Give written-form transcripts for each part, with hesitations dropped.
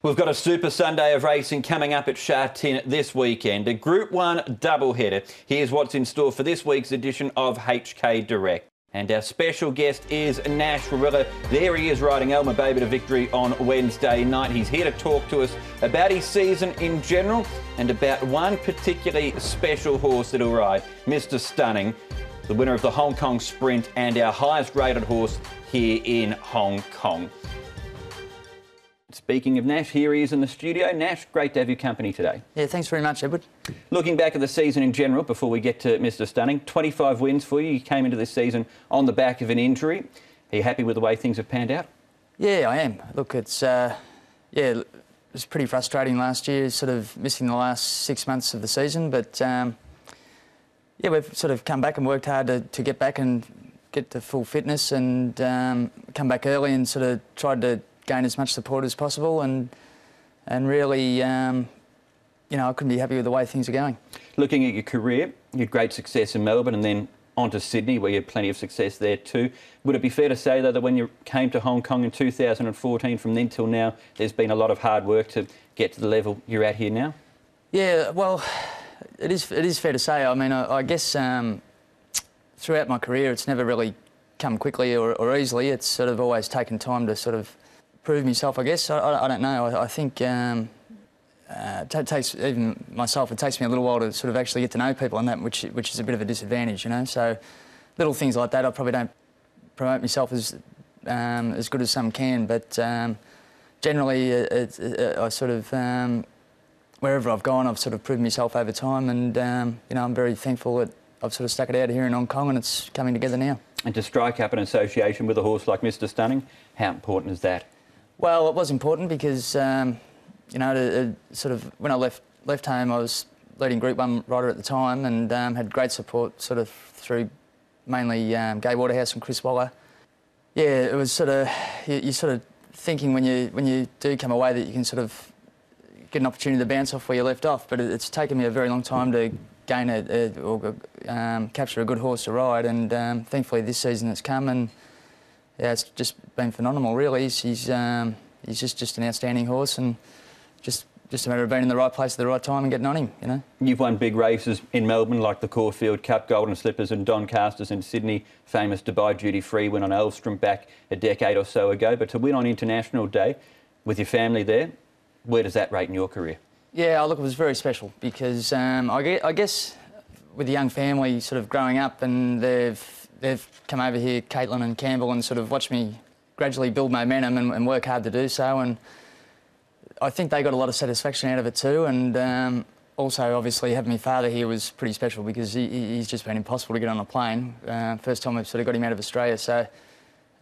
We've got a Super Sunday of racing coming up at Sha Tin this weekend. A Group 1 doubleheader. Here's what's in store for this week's edition of HK Direct. And our special guest is Nash Rawiller. There he is riding Elmer Baby to victory on Wednesday night. He's here to talk to us about his season in general and about one particularly special horse that he'll ride, Mr. Stunning, the winner of the Hong Kong Sprint and our highest rated horse here in Hong Kong. Speaking of Nash, here he is in the studio. Nash, great to have your company today. Yeah, thanks very much, Edward. Looking back at the season in general, before we get to Mr. Stunning, 25 wins for you. You came into this season on the back of an injury. Are you happy with the way things have panned out? Yeah, I am. Look, it was pretty frustrating last year, sort of missing the last 6 months of the season. But, yeah, we've sort of come back and worked hard to get back and get to full fitness and come back early and sort of tried to gain as much support as possible and really, you know, I couldn't be happy with the way things are going. Looking at your career, you had great success in Melbourne and then on to Sydney, where you had plenty of success there too. Would it be fair to say, though, that when you came to Hong Kong in 2014, from then till now, there's been a lot of hard work to get to the level you're at here now? Yeah, well, it is fair to say. I mean, I guess throughout my career, it's never really come quickly or easily. It's sort of always taken time to sort of prove myself, I guess. I don't know. I think it takes, even myself, it takes me a little while to sort of actually get to know people and that, which is a bit of a disadvantage, you know. So little things like that, I probably don't promote myself as good as some can, but generally I sort of, wherever I've gone, I've sort of proved myself over time and, you know, I'm very thankful that I've sort of stuck it out here in Hong Kong and it's coming together now. And to strike up an association with a horse like Mr. Stunning, how important is that? Well, it was important because, you know, sort of when I left home, I was leading Group 1 rider at the time and had great support sort of through mainly Gai Waterhouse and Chris Waller. Yeah, it was sort of, you're sort of thinking when you do come away that you can sort of get an opportunity to bounce off where you left off, but it's taken me a very long time to gain or capture a good horse to ride, and thankfully this season it's come and yeah, it's just been phenomenal, really. He's just an outstanding horse, and just a matter of being in the right place at the right time and getting on him, you know. You've won big races in Melbourne, like the Caulfield Cup, Golden Slippers and Doncasters in Sydney, famous Dubai Duty Free win on Elvstrom back a decade or so ago. But to win on International Day with your family there, where does that rate in your career? Yeah, look, it was very special because I guess with a young family sort of growing up, and they've come over here, Caitlin and Campbell, and sort of watched me gradually build momentum and work hard to do so. And I think they got a lot of satisfaction out of it too. And also, obviously, having my father here was pretty special because he's just been impossible to get on a plane. First time we've sort of got him out of Australia. So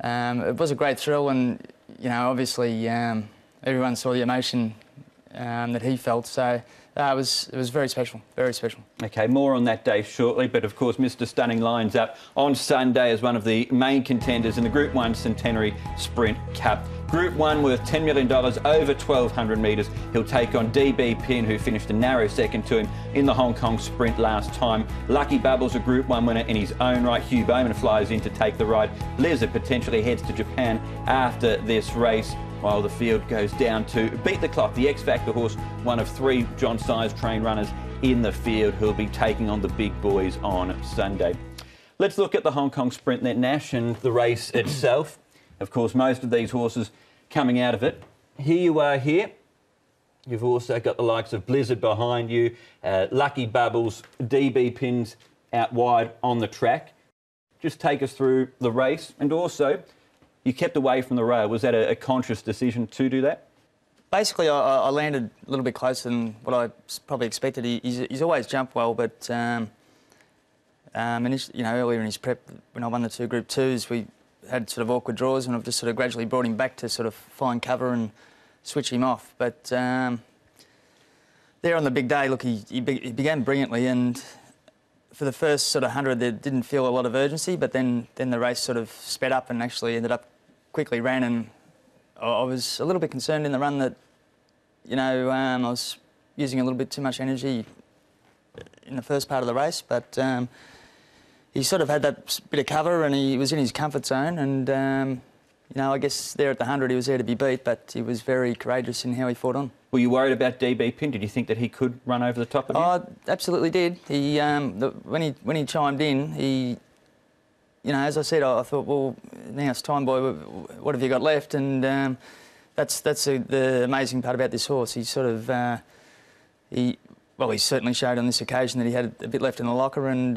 it was a great thrill. And, you know, obviously, everyone saw the emotion that he felt. So it was very special, very special. OK, more on that day shortly, but of course Mr. Stunning lines up on Sunday as one of the main contenders in the Group 1 Centenary Sprint Cup. Group 1 worth $10 million, over 1,200 metres. He'll take on DB Pin, who finished a narrow second to him in the Hong Kong Sprint last time. Lucky Bubbles, a Group 1 winner in his own right. Hugh Bowman flies in to take the ride. Blizzard potentially heads to Japan after this race, while the field goes down to Beat the Clock, the X-Factor horse, one of 3 John Size trained runners in the field who'll be taking on the big boys on Sunday. Let's look at the Hong Kong Sprint then, Nash, and the race itself. Of course, most of these horses coming out of it. Here you are here. You've also got the likes of Blizzard behind you, Lucky Bubbles, DB Pins out wide on the track. Just take us through the race, and also you kept away from the rail. Was that a conscious decision to do that? Basically, I landed a little bit closer than what I probably expected. He's always jumped well, but you know, earlier in his prep, when I won the 2 Group 2s, we had sort of awkward draws, and I've just sort of gradually brought him back to sort of find cover and switch him off. But there on the big day, look, he began brilliantly, and for the first sort of 100, there didn't feel a lot of urgency, but then the race sort of sped up and actually ended up quickly ran, and I was a little bit concerned in the run that, you know, I was using a little bit too much energy in the first part of the race, but he sort of had that bit of cover and he was in his comfort zone, and You know, I guess there at the 100 he was there to be beat, but he was very courageous in how he fought on. Were you worried about DB Pin? Did you think that he could run over the top of you? I absolutely did. He, when he chimed in, he, you know, as I said, I thought, well, now it's time, boy. What have you got left? And that's the amazing part about this horse. He sort of, he certainly showed on this occasion that he had a bit left in the locker, and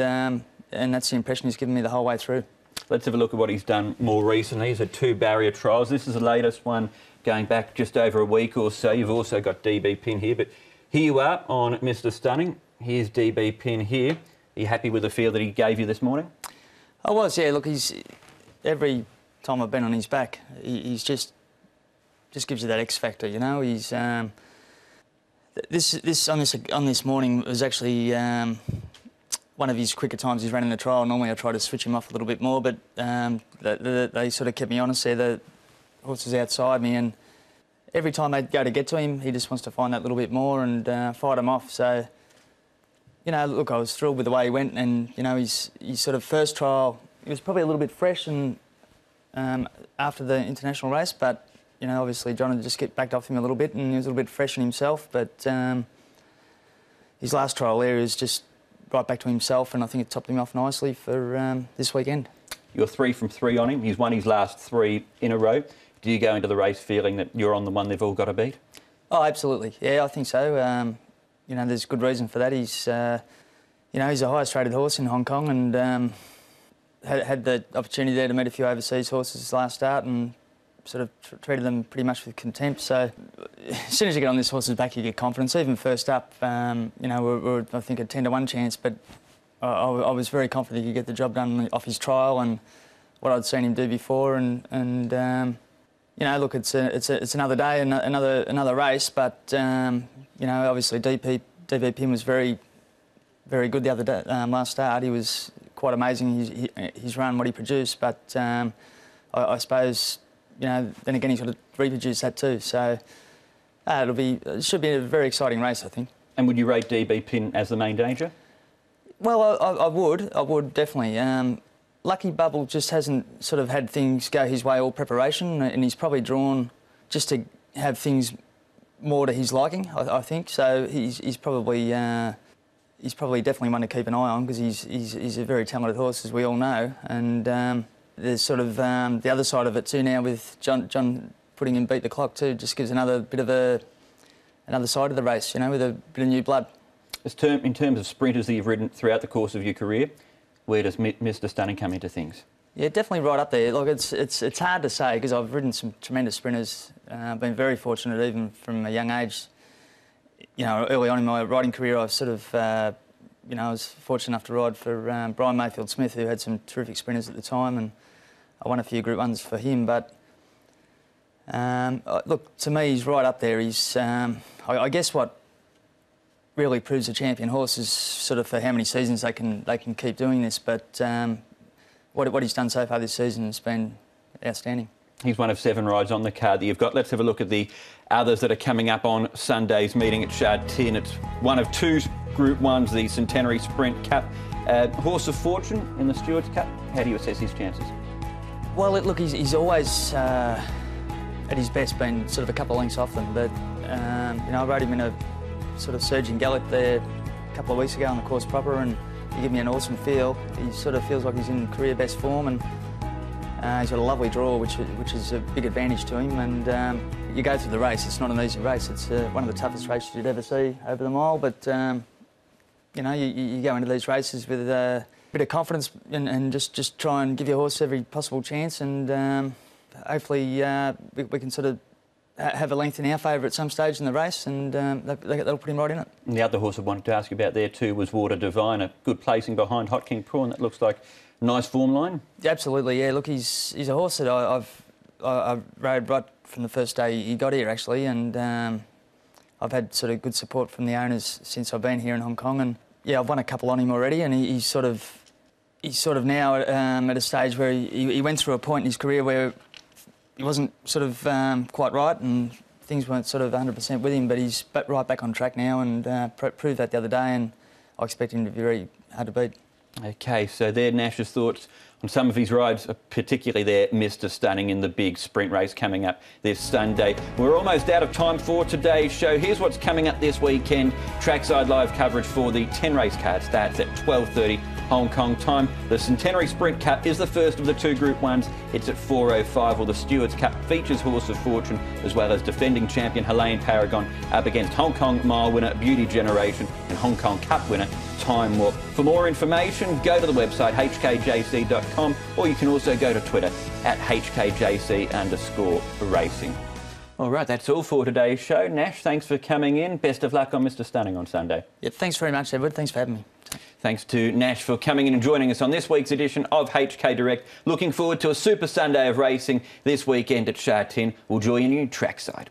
that's the impression he's given me the whole way through. Let's have a look at what he's done more recently. He's had 2 barrier trials. This is the latest one going back just over a week or so. You've also got DB Pin here, but here you are on Mr. Stunning. Here's DB Pin here. Are you happy with the feel that he gave you this morning? I was, yeah. Look, every time I've been on his back, he's just gives you that X factor, you know. He's this on this morning was actually one of his quicker times he's ran in the trial. Normally I try to switch him off a little bit more, but they sort of kept me honest there. The horse was outside me, and every time they go to get to him, he just wants to find that little bit more and fight him off. So, you know, look, I was thrilled with the way he went, and, you know, his sort of first trial, he was probably a little bit fresh and after the international race, but, you know, obviously John had just backed off him a little bit, and he was a little bit fresh in himself, but his last trial there is just right back to himself, and I think it topped him off nicely for this weekend. You're 3 from 3 on him. He's won his last 3 in a row. Do you go into the race feeling that you're on the one they've all got to beat? Oh, absolutely. Yeah, I think so. You know, there's good reason for that. He's, you know, he's the highest rated horse in Hong Kong, and had the opportunity there to meet a few overseas horses last start, and sort of treated them pretty much with contempt. So as soon as you get on this horse's back, you get confidence. Even first up, you know, we're I think a 10-to-1 chance, but I was very confident he could get the job done off his trial and what I'd seen him do before. And you know, look, it's another day, another race, but you know, obviously DB Pin was very good the other day, last start. He was quite amazing. He's run what he produced, but I suppose, you know, then again, he's got to reproduce that too. So it should be a very exciting race, I think. And would you rate DB Pin as the main danger? Well, I would definitely. Lucky Bubble just hasn't sort of had things go his way all preparation, and he's probably drawn just to have things more to his liking, I think. So he's probably definitely one to keep an eye on, because he's a very talented horse, as we all know. And there's sort of the other side of it too now, with John putting him beat the clock too, just gives another bit of another side of the race, you know, with a bit of new blood. In terms of sprinters that you've ridden throughout the course of your career, where does Mr. Stunning come into things? Yeah, definitely right up there. Like, it's hard to say, because I've ridden some tremendous sprinters. I've been very fortunate, even from a young age. You know, early on in my riding career, I sort of, you know, I was fortunate enough to ride for Brian Mayfield Smith, who had some terrific sprinters at the time, and I won a few Group 1s for him. But look, to me, he's right up there. He's, I guess, what really proves a champion horse is sort of for how many seasons they can keep doing this. But what he's done so far this season has been outstanding. He's one of 7 rides on the card that you've got. Let's have a look at the others that are coming up on Sunday's meeting at Sha Tin. It's one of 2 Group 1s, the Centenary Sprint Cup. Horse of Fortune in the Stewards Cup. How do you assess his chances? Well, look, he's always at his best been sort of a couple of lengths off them, but you know, I rode him in a sort of surging gallop there a couple of weeks ago on the course proper, and he gave me an awesome feel. He sort of feels like he's in career best form, and he's got a lovely draw, which is a big advantage to him. And you go through the race, it's not an easy race. It's one of the toughest races you'd ever see over the mile, but you know, you go into these races with a bit of confidence and just try and give your horse every possible chance, and hopefully we can sort of have a length in our favour at some stage in the race, and that'll put him right in it. And the other horse I wanted to ask you about there too was Water Divine, a good placing behind Hot King Prawn. That looks like a nice form line. Absolutely, yeah. Look, he's a horse that I rode right from the first day he got here, actually, and I've had sort of good support from the owners since I've been here in Hong Kong, and yeah, I've won a couple on him already, and he's sort of now at a stage where he went through a point in his career where he wasn't sort of quite right, and things weren't sort of 100% with him, but he's right back on track now, and proved that the other day, and I expect him to be very hard to beat. Okay, so there Nash's thoughts And some of his rides, particularly there, Mr. Stunning in the big sprint race coming up this Sunday. We're almost out of time for today's show. Here's what's coming up this weekend. Trackside live coverage for the 10 race card starts at 12:30 Hong Kong time. The Centenary Sprint Cup is the first of the 2 Group 1s. It's at 4:05, while the Stewards Cup features Horse of Fortune, as well as defending champion Helene Paragon up against Hong Kong Mile winner Beauty Generation and Hong Kong Cup winner Time Warp. For more information, go to the website hkjc.com, or you can also go to Twitter at hkjc_racing. All right, that's all for today's show. Nash, thanks for coming in. Best of luck on Mr. Stunning on Sunday. Yeah, thanks very much, Edward. Thanks for having me. Thanks to Nash for coming in and joining us on this week's edition of HK Direct. Looking forward to a super Sunday of racing this weekend at Sha Tin. We'll join you trackside.